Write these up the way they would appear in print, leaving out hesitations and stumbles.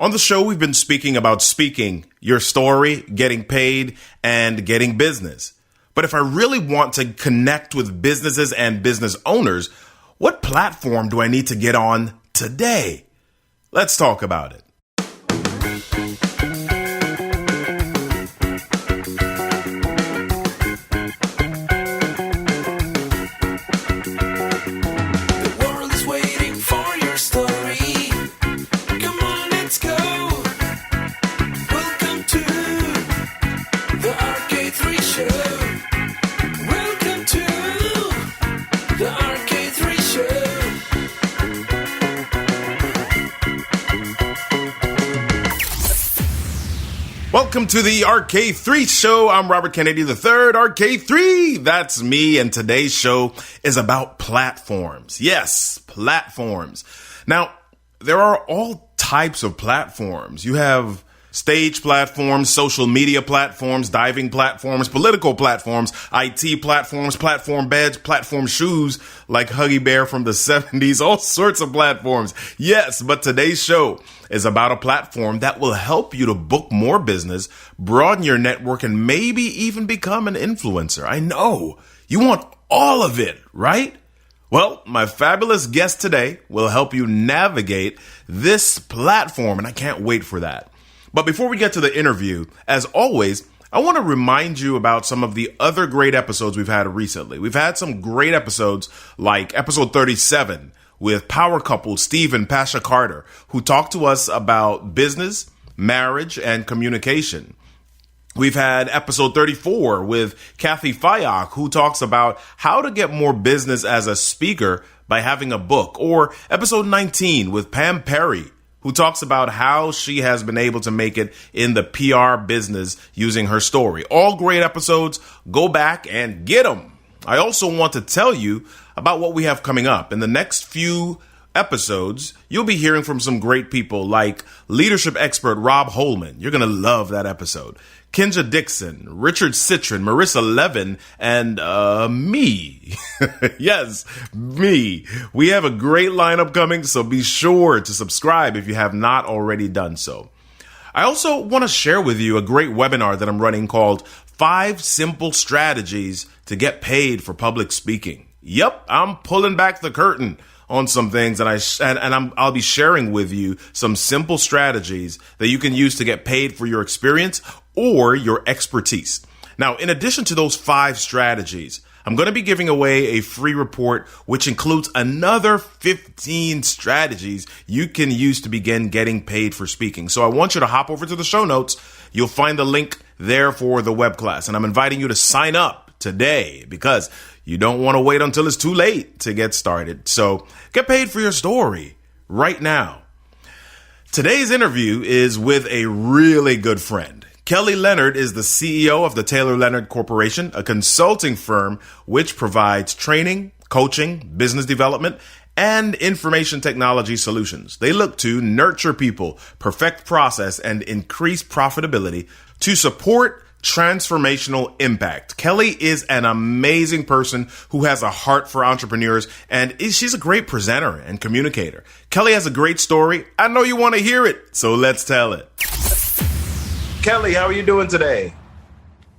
On the show, we've been speaking about speaking, your story, getting paid, and getting business. But if I really want to connect with businesses and business owners, what platform do I need to get on today? Let's talk about it. Welcome to the RK3 Show. I'm Robert Kennedy III, RK3. That's me, and today's show is about platforms. Yes, platforms. Now, there are all types of platforms. You have stage platforms, social media platforms, diving platforms, political platforms, IT platforms, platform beds, platform shoes like Huggy Bear from the 70s, all sorts of platforms. Yes, but today's show is about a platform that will help you to book more business, broaden your network, and maybe even become an influencer. I know you want all of it, right? Well, my fabulous guest today will help you navigate this platform, and I can't wait for that. But before we get to the interview, as always, I want to remind you about some of the other great episodes we've had recently. We've had some great episodes like episode 37 with power couple Steve and Pasha Carter, who talked to us about business, marriage, and communication. We've had episode 34 with Kathy Fayok, who talks about how to get more business as a speaker by having a book. Or episode 19 with Pam Perry, who talks about how she has been able to make it in the PR business using her story. All great episodes. Go back and get them. I also want to tell you about what we have coming up. In the next few episodes, you'll be hearing from some great people like leadership expert Rob Holman. You're going to love that episode. Kinja Dixon, Richard Citron, Marissa Levin, and me. Yes, me. We have a great lineup coming, so be sure to subscribe if you have not already done so. I also want to share with you a great webinar that I'm running called 5 Simple Strategies to Get Paid for Public Speaking. Yep, I'm pulling back the curtain on some things, and I'll be sharing with you some simple strategies that you can use to get paid for your experience or your expertise. Now, in addition to those 5 strategies, I'm going to be giving away a free report, which includes another 15 strategies you can use to begin getting paid for speaking. So I want you to hop over to the show notes. You'll find the link there for the web class, and I'm inviting you to sign up today because you don't want to wait until it's too late to get started. So get paid for your story right now. Today's interview is with a really good friend. Kelly Leonard is the CEO of the Taylor-Leonard Corporation, a consulting firm which provides training, coaching, business development, and information technology solutions. They look to nurture people, perfect process, and increase profitability to support transformational impact. Kelly is an amazing person who has a heart for entrepreneurs, and she's a great presenter and communicator. Kelly has a great story. I know you want to hear it, so let's tell it. Kelly, how are you doing today?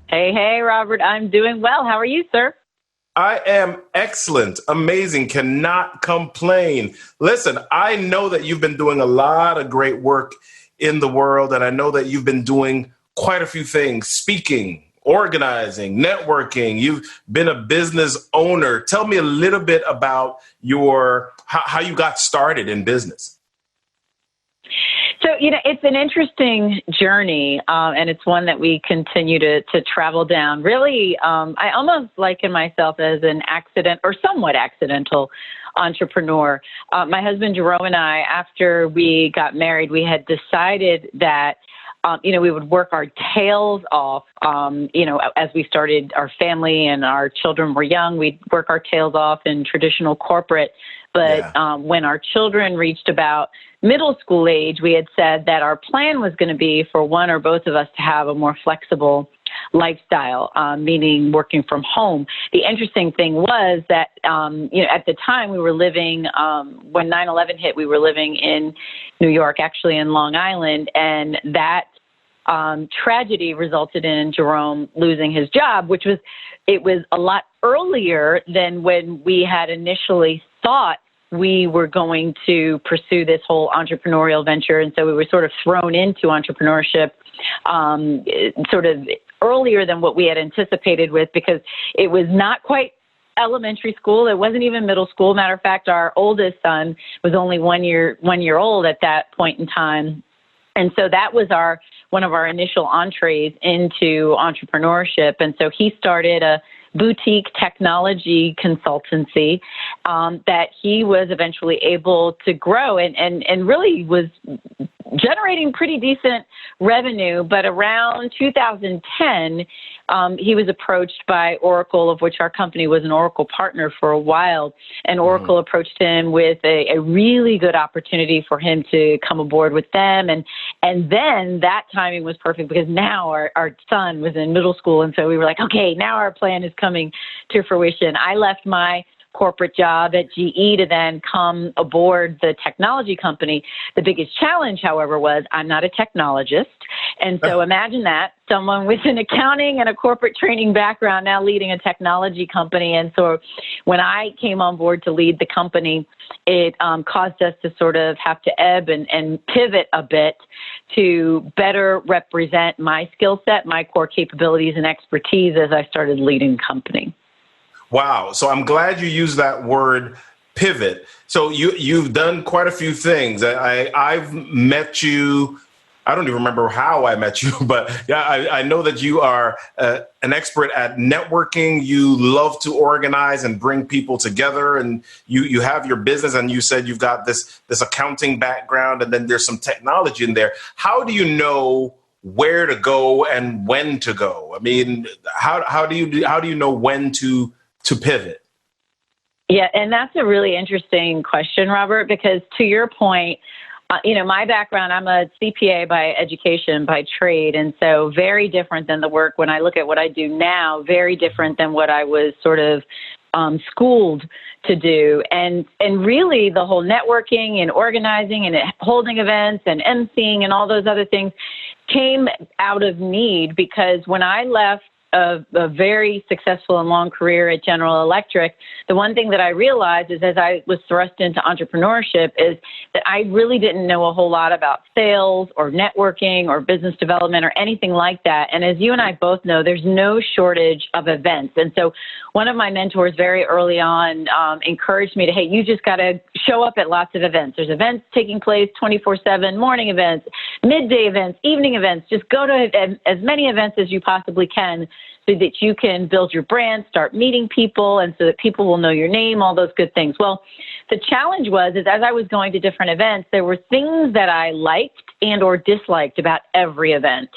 Hey, Robert. I'm doing well. How are you, sir? I am excellent, amazing, cannot complain. Listen, I know that you've been doing a lot of great work in the world, and I know that you've been doing quite a few things, speaking, organizing, networking. You've been a business owner. Tell me a little bit about how you got started in business. So, it's an interesting journey, and it's one that we continue to travel down. Really, I almost liken myself as an accident or somewhat accidental entrepreneur. My husband, Jerome, and I, after we got married, we had decided that we would work our tails off, as we started our family and our children were young, we'd work our tails off in traditional corporate. But when our children reached about middle school age, we had said that our plan was going to be for one or both of us to have a more flexible lifestyle, meaning working from home. The interesting thing was that, at the time we were living, when 9/11 hit, we were living in New York, actually in Long Island, and that tragedy resulted in Jerome losing his job, it was a lot earlier than when we had initially thought we were going to pursue this whole entrepreneurial venture. And so we were sort of thrown into entrepreneurship sort of earlier than what we had anticipated because it was not quite elementary school. It wasn't even middle school. Matter of fact, our oldest son was only 1 year old at that point in time. And so that was one of our initial entrees into entrepreneurship. And so he started a boutique technology consultancy that he was eventually able to grow and really was generating pretty decent revenue. But around 2010, he was approached by Oracle, of which our company was an Oracle partner for a while. And Oracle approached him with a really good opportunity for him to come aboard with them. And then that timing was perfect because now our son was in middle school. And so we were like, okay, now our plan is coming to fruition. I left my corporate job at GE to then come aboard the technology company. The biggest challenge, however, was I'm not a technologist. And so imagine that, someone with an accounting and a corporate training background now leading a technology company. And so when I came on board to lead the company, it caused us to sort of have to ebb and pivot a bit to better represent my skill set, my core capabilities and expertise as I started leading the company. Wow. So I'm glad you used that word pivot. So you've done quite a few things. I've met you. I don't even remember how I met you, but yeah, I know that you are an expert at networking. You love to organize and bring people together, and you have your business, and you said you've got this accounting background, and then there's some technology in there. How do you know where to go and when to go? I mean, how do you know when to pivot? Yeah, and that's a really interesting question, Robert, because to your point, my background, I'm a CPA by education, by trade, and so very different than the work when I look at what I do now, very different than what I was sort of schooled to do. And really the whole networking and organizing and holding events and emceeing and all those other things came out of need because when I left a very successful and long career at General Electric, the one thing that I realized is as I was thrust into entrepreneurship is that I really didn't know a whole lot about sales or networking or business development or anything like that. And as you and I both know, there's no shortage of events. And so one of my mentors very early on encouraged me to, hey, you just got to show up at lots of events. There's events taking place 24/7, morning events, midday events, evening events. Just go to as many events as you possibly can so that you can build your brand, start meeting people, and so that people will know your name, all those good things. Well, the challenge was as I was going to different events, there were things that I liked and or disliked about every event.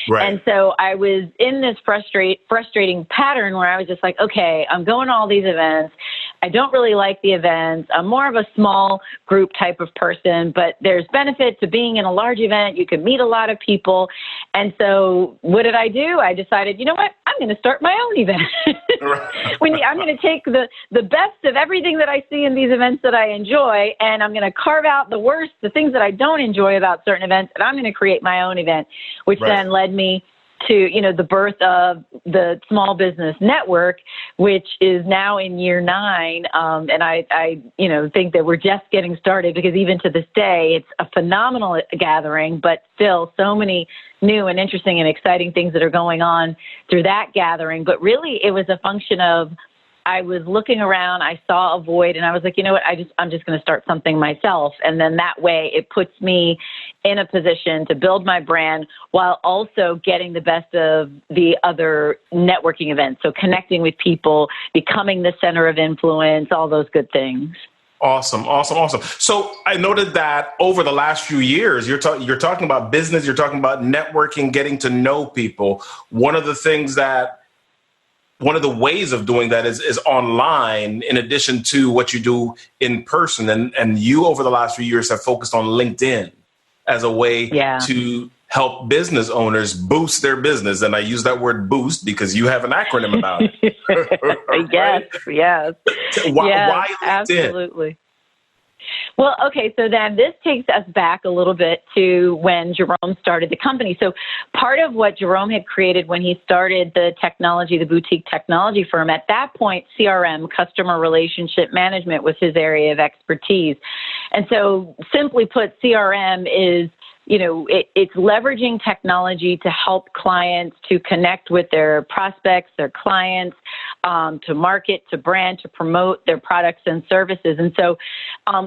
Right. And so I was in this frustrating pattern where I was just like, okay, I'm going to all these events. I don't really like the events. I'm more of a small group type of person, but there's benefit to being in a large event. You can meet a lot of people. And so what did I do? I decided, you know what? I'm going to start my own event. I'm going to take the best of everything that I see in these events that I enjoy, and I'm going to carve out the worst, the things that I don't enjoy about certain events, and I'm going to create my own event, which then led me to, the birth of the Small Business Network, which is now in year 9. And I think that we're just getting started because even to this day, it's a phenomenal gathering, but still so many new and interesting and exciting things that are going on through that gathering. But really, it was a function of I was looking around, I saw a void, and I was like, you know what, I'm just going to start something myself. And then that way it puts me in a position to build my brand while also getting the best of the other networking events. So connecting with people, becoming the center of influence, all those good things. Awesome. So I noted that over the last few years, you're talking about business, you're talking about networking, getting to know people. One of the ways of doing that is online, in addition to what you do in person. And you, over the last few years, have focused on LinkedIn as a way to help business owners boost their business. And I use that word boost because you have an acronym about it. Right? Yes. Why LinkedIn? Absolutely. Well, okay, so then this takes us back a little bit to when Jerome started the company. So part of what Jerome had created when he started the boutique technology firm, at that point, CRM, customer relationship management, was his area of expertise. And so simply put, CRM is it's leveraging technology to help clients to connect with their prospects, their clients, to market, to brand, to promote their products and services. And so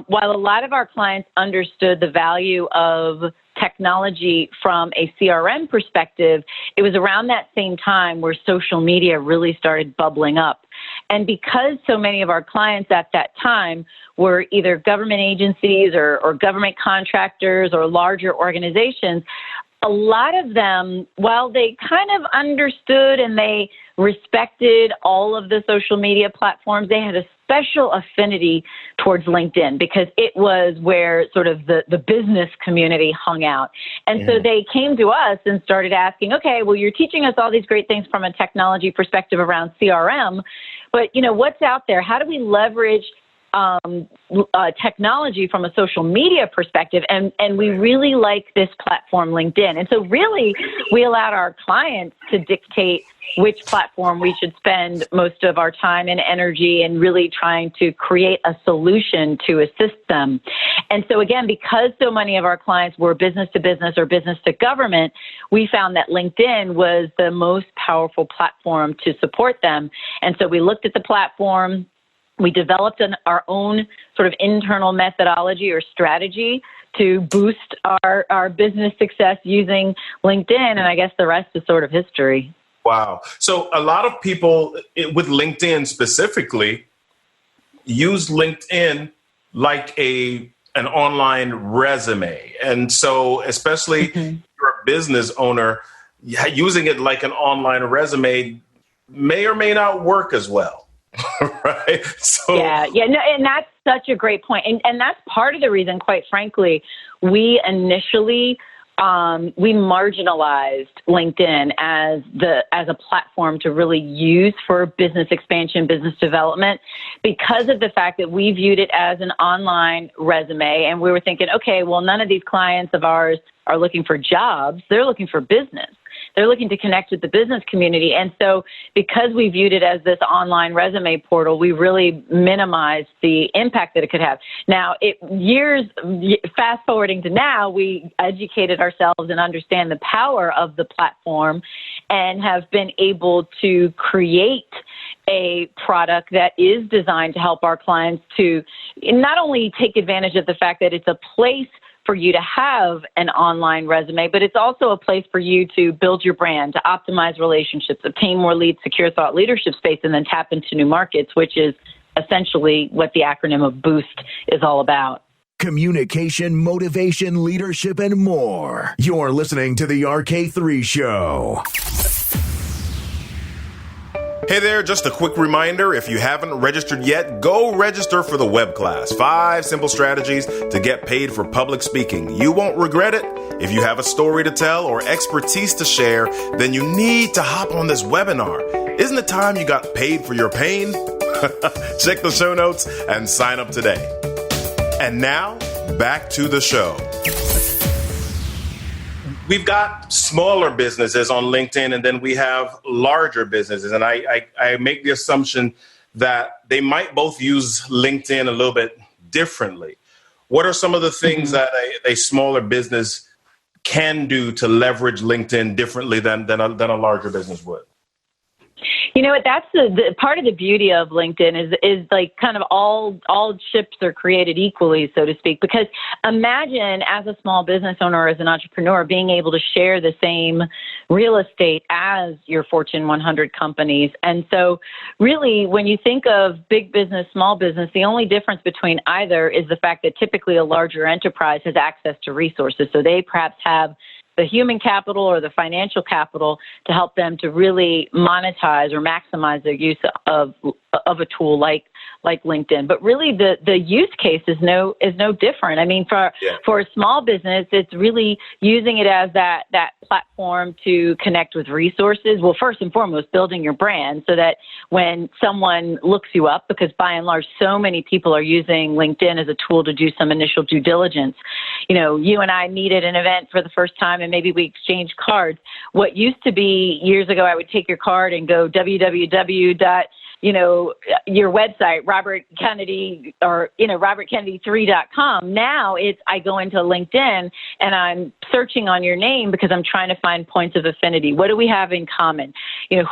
while a lot of our clients understood the value of technology from a CRM perspective, it was around that same time where social media really started bubbling up. And because so many of our clients at that time were either government agencies or government contractors or larger organizations, a lot of them, while they kind of understood and they respected all of the social media platforms, they had a special affinity towards LinkedIn because it was where sort of the business community hung out. And so they came to us and started asking, okay, well, you're teaching us all these great things from a technology perspective around CRM, but, what's out there? How do we leverage technology from a social media perspective, and we really like this platform, LinkedIn. And so really, we allowed our clients to dictate which platform we should spend most of our time and energy in, really trying to create a solution to assist them. And so again, because so many of our clients were business to business or business to government, we found that LinkedIn was the most powerful platform to support them. And so we looked at the platform. We developed our own sort of internal methodology or strategy to boost our business success using LinkedIn, and I guess the rest is sort of history. Wow. So a lot of people with LinkedIn specifically use LinkedIn like an online resume. And so especially if you're a business owner, using it like an online resume may or may not work as well. Right. So and that's such a great point. And that's part of the reason, quite frankly, we initially we marginalized LinkedIn as a platform to really use for business expansion, business development, because of the fact that we viewed it as an online resume. And we were thinking, okay, well, none of these clients of ours are looking for jobs. They're looking for business. They're looking to connect with the business community. And so because we viewed it as this online resume portal, we really minimized the impact that it could have. Now, fast forwarding to now, we educated ourselves and understand the power of the platform and have been able to create a product that is designed to help our clients to not only take advantage of the fact that it's a place for you to have an online resume, but it's also a place for you to build your brand, to optimize relationships, obtain more leads, secure thought leadership space, and then tap into new markets, which is essentially what the acronym of BOOST is all about. Communication, motivation, leadership, and more. You're listening to the RK3 Show. Hey there, just a quick reminder, if you haven't registered yet, go register for the web class. 5 simple strategies to get paid for public speaking. You won't regret it. If you have a story to tell or expertise to share, then you need to hop on this webinar. Isn't it time you got paid for your pain? Check the show notes and sign up today. And now, back to the show. We've got smaller businesses on LinkedIn, and then we have larger businesses. And I make the assumption that they might both use LinkedIn a little bit differently. What are some of the things that a smaller business can do to leverage LinkedIn differently than a larger business would? You know what? That's the part of the beauty of LinkedIn is like kind of all ships are created equally, so to speak. Because imagine as a small business owner or as an entrepreneur being able to share the same real estate as your Fortune 100 companies. And so really, when you think of big business, small business, the only difference between either is the fact that typically a larger enterprise has access to resources. So they perhaps have the human capital or the financial capital to help them to really monetize or maximize their use of a tool like like LinkedIn, but really the use case is no different. I mean, for a small business, it's really using it as that platform to connect with resources. Well, first and foremost, building your brand so that when someone looks you up, because by and large, so many people are using LinkedIn as a tool to do some initial due diligence. You know, you and I meet at an event for the first time and maybe we exchange cards. What used to be years ago, I would take your card and go your website, Robert Kennedy, or, robertkennedy3.com. Now I go into LinkedIn and I'm searching on your name because I'm trying to find points of affinity. What do we have in common?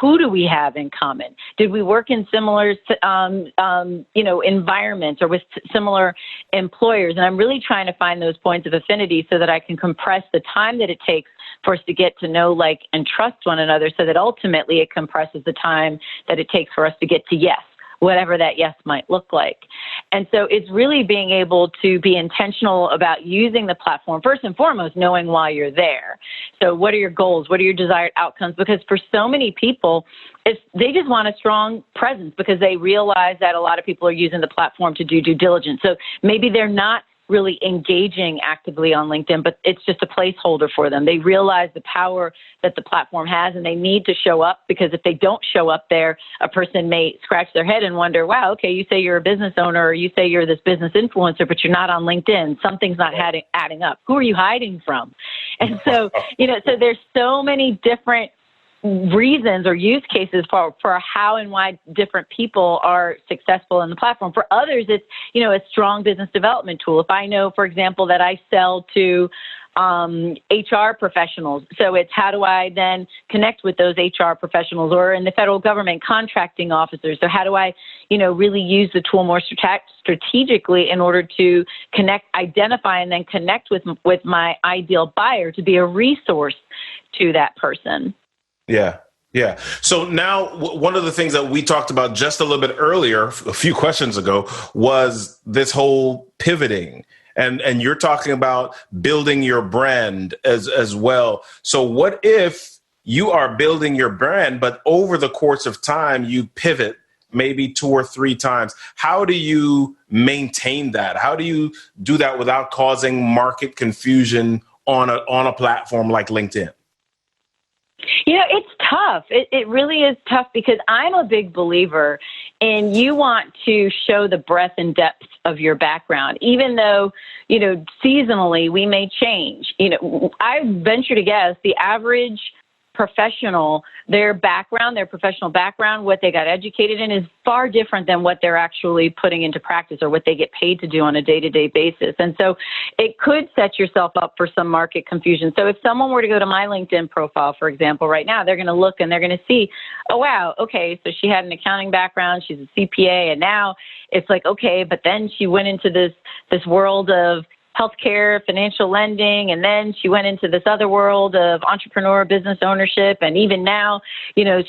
Who do we have in common? Did we work in similar, environments or with similar employers? And I'm really trying to find those points of affinity so that I can compress the time that it takes for us to get to know, like, and trust one another so that ultimately it compresses the time that it takes for us to get to yes, whatever that yes might look like. And so it's really being able to be intentional about using the platform, first and foremost, knowing why you're there. So what are your goals? What are your desired outcomes? Because for so many people, they just want a strong presence because they realize that a lot of people are using the platform to do due diligence. So maybe they're not really engaging actively on LinkedIn, but it's just a placeholder for them. They realize the power that the platform has and they need to show up because if they don't show up there, a person may scratch their head and wonder, wow, okay, you say you're a business owner or you say you're this business influencer, but you're not on LinkedIn. Something's not adding up. Who are you hiding from? And so, so there's so many different reasons or use cases for how and why different people are successful in the platform. For others, it's, a strong business development tool. If I know, for example, that I sell to HR professionals, so it's how do I then connect with those HR professionals, or in the federal government, contracting officers. So how do I, really use the tool more strategically in order to identify and then connect with my ideal buyer to be a resource to that person. Yeah. Yeah. So now one of the things that we talked about just a little bit earlier, a few questions ago, was this whole pivoting. And you're talking about building your brand as well. So what if you are building your brand, but over the course of time, you pivot maybe 2 or 3 times? How do you maintain that? How do you do that without causing market confusion on a platform like LinkedIn? It's tough. It really is tough because I'm a big believer in you want to show the breadth and depth of your background, even though, seasonally we may change. I venture to guess the average professional, their professional background, what they got educated in is far different than what they're actually putting into practice or what they get paid to do on a day-to-day basis. And so it could set yourself up for some market confusion. So if someone were to go to my LinkedIn profile, for example, right now, they're going to look and they're going to see, oh, wow, okay, so she had an accounting background, she's a CPA, and now it's like, okay, but then she went into this world of healthcare, financial lending, and then she went into this other world of entrepreneur business ownership, and even now,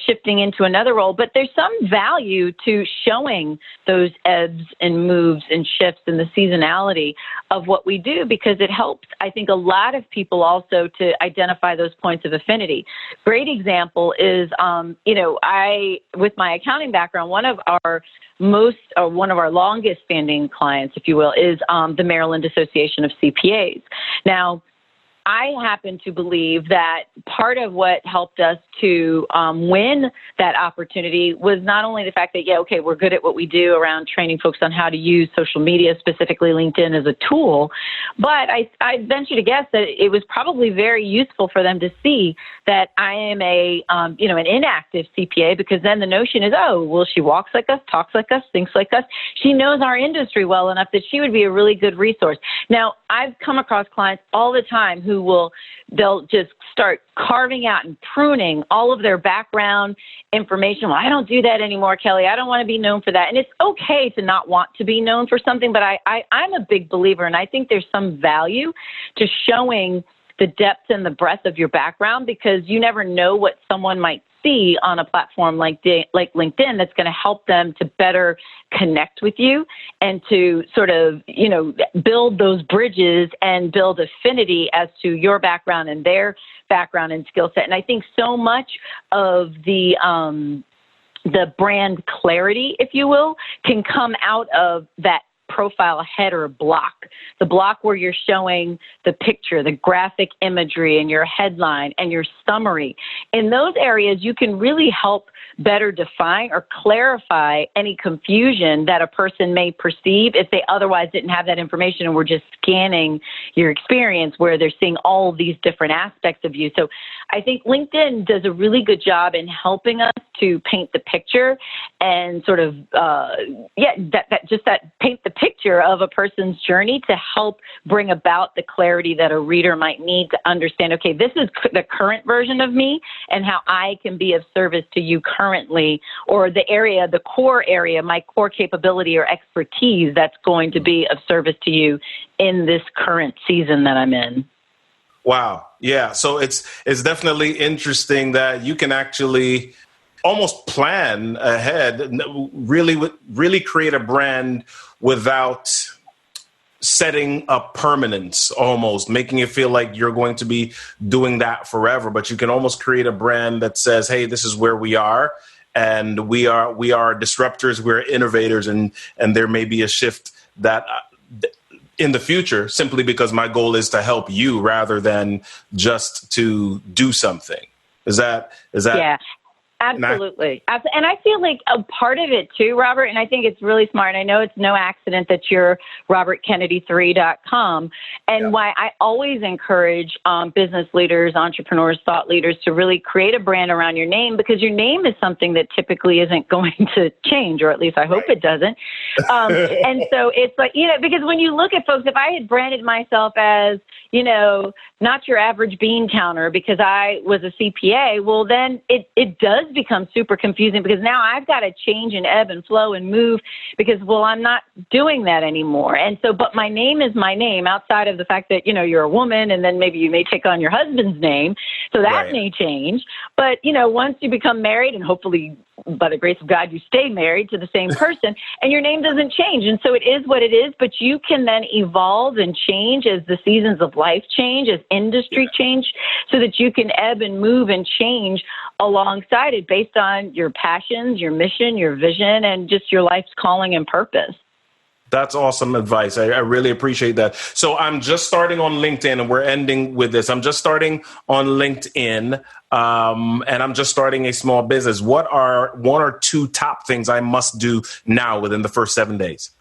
shifting into another role. But there's some value to showing those ebbs and moves and shifts in the seasonality of what we do because it helps, I think, a lot of people also to identify those points of affinity. Great example is, with my accounting background, one of our longest standing clients, if you will, is the Maryland Association of CPAs. Now, I happen to believe that part of what helped us to win that opportunity was not only the fact that, we're good at what we do around training folks on how to use social media, specifically LinkedIn as a tool, but I venture to guess that it was probably very useful for them to see that I am an inactive CPA, because then the notion is, she walks like us, talks like us, thinks like us. She knows our industry well enough that she would be a really good resource. Now, I've come across clients all the time who they'll just start carving out and pruning all of their background information. Well, I don't do that anymore, Kelly. I don't want to be known for that. And it's okay to not want to be known for something, but I'm a big believer, and I think there's some value to showing the depth and the breadth of your background, because you never know what someone might see on a platform like LinkedIn that's going to help them to better connect with you and to sort of, build those bridges and build affinity as to your background and their background and skill set. And I think so much of the the brand clarity, if you will, can come out of that profile header block, the block where you're showing the picture, the graphic imagery, and your headline and your summary. In those areas, you can really help better define or clarify any confusion that a person may perceive if they otherwise didn't have that information and were just scanning your experience where they're seeing all of these different aspects of you. So I think LinkedIn does a really good job in helping us to paint the picture and sort of, paint the picture of a person's journey to help bring about the clarity that a reader might need to understand, okay, this is the current version of me and how I can be of service to you currently, or the area, the core area, my core capability or expertise that's going to be of service to you in this current season that I'm in. Wow. Yeah. So it's definitely interesting that you can actually almost plan ahead, really create a brand without setting up permanence, almost making it feel like you're going to be doing that forever. But you can almost create a brand that says, hey, this is where we are. And we are disruptors, we're innovators, and there may be a shift that in the future, simply because my goal is to help you rather than just to do something. Is that? Yeah. Absolutely. And I feel like a part of it too, Robert, and I think it's really smart. I know it's no accident that you're robertkennedy3.com. And why I always encourage business leaders, entrepreneurs, thought leaders to really create a brand around your name, because your name is something that typically isn't going to change, or at least I hope it doesn't. And so it's like, because when you look at folks, if I had branded myself as, not your average bean counter because I was a CPA, well, then it does become super confusing, because now I've got to change and ebb and flow and move because, well, I'm not doing that anymore. And so, but my name is my name, outside of the fact that, you're a woman, and then maybe you may take on your husband's name. So that may change. But, once you become married, and hopefully by the grace of God, you stay married to the same person, and your name doesn't change. And so it is what it is, but you can then evolve and change as the seasons of life change, as industry change, so that you can ebb and move and change alongside it based on your passions, your mission, your vision, and just your life's calling and purpose. That's awesome advice. I really appreciate that. So I'm just starting on LinkedIn, and we're ending with this. I'm just starting on LinkedIn, and I'm just starting a small business. What are one or two top things I must do now within the first 7 days?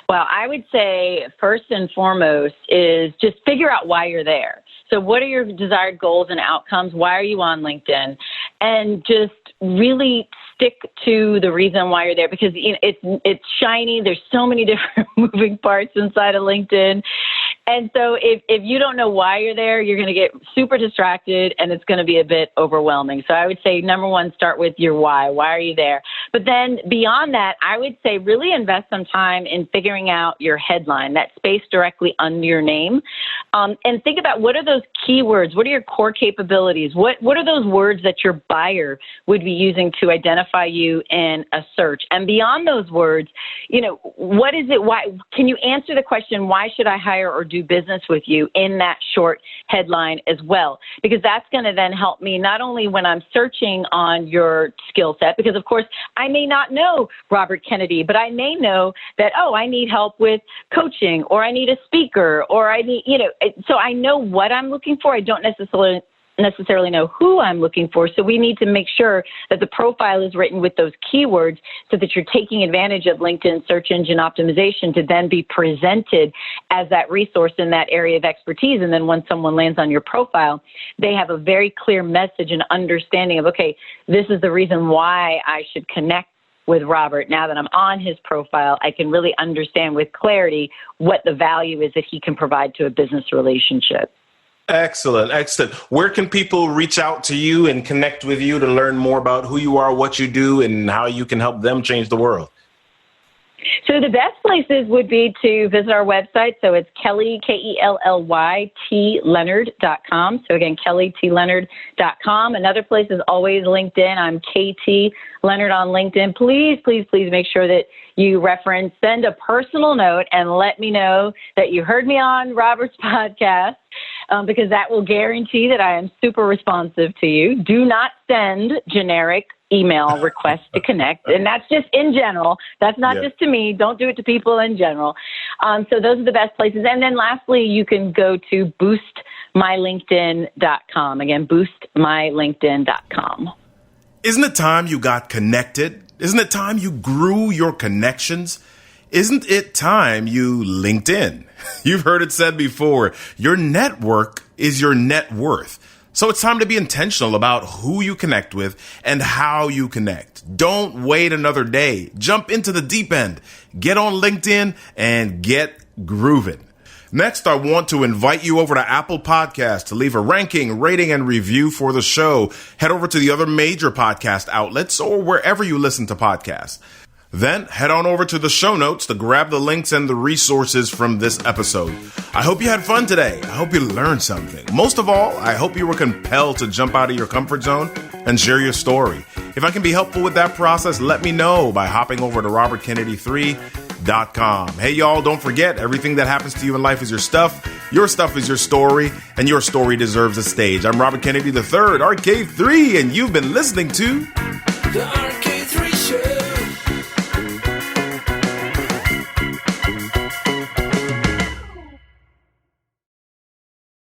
Well, I would say first and foremost is just figure out why you're there. So what are your desired goals and outcomes? Why are you on LinkedIn? And just really stick to the reason why you're there, because it's shiny. There's so many different moving parts inside of LinkedIn. And so if you don't know why you're there, you're going to get super distracted, and it's going to be a bit overwhelming. So I would say, number one, start with your why. Why are you there? But then beyond that, I would say really invest some time in figuring out your headline, that space directly under your name. And think about, what are those keywords? What are your core capabilities? What are those words that your buyer would be using to identify you in a search? And beyond those words, what is it? Why can you answer the question, why should I hire or do business with you, in that short headline as well? Because that's going to then help me not only when I'm searching on your skill set, because of course I may not know Robert Kennedy, but I may know that, I need help with coaching, or I need a speaker, or I need, so I know what I'm looking for. I don't necessarily know who I'm looking for. So we need to make sure that the profile is written with those keywords so that you're taking advantage of LinkedIn search engine optimization to then be presented as that resource in that area of expertise. And then when someone lands on your profile, they have a very clear message and understanding of, okay, this is the reason why I should connect with Robert. Now that I'm on his profile, I can really understand with clarity what the value is that he can provide to a business relationship. Excellent. Where can people reach out to you and connect with you to learn more about who you are, what you do, and how you can help them change the world? So the best places would be to visit our website. So it's Kelly, Kelly, T-Leonard.com. So again, KellyTLeonard.com. Another place is always LinkedIn. I'm KT Leonard on LinkedIn. Please make sure that you send a personal note and let me know that you heard me on Robert's podcast, because that will guarantee that I am super responsive to you. Do not send generic email request to connect. And that's just in general. That's not just to me. Don't do it to people in general. So those are the best places. And then lastly, you can go to boostmylinkedin.com. Again, boostmylinkedin.com. Isn't it time you got connected? Isn't it time you grew your connections? Isn't it time you linked in? You've heard it said before, your network is your net worth. So it's time to be intentional about who you connect with and how you connect. Don't wait another day. Jump into the deep end. Get on LinkedIn and get grooving. Next, I want to invite you over to Apple Podcasts to leave a ranking, rating, and review for the show. Head over to the other major podcast outlets or wherever you listen to podcasts. Then head on over to the show notes to grab the links and the resources from this episode. I hope you had fun today. I hope you learned something. Most of all, I hope you were compelled to jump out of your comfort zone and share your story. If I can be helpful with that process, let me know by hopping over to robertkennedy3.com. Hey, y'all, don't forget, everything that happens to you in life is your stuff is your story, and your story deserves a stage. I'm Robert Kennedy III, RK3, and you've been listening to...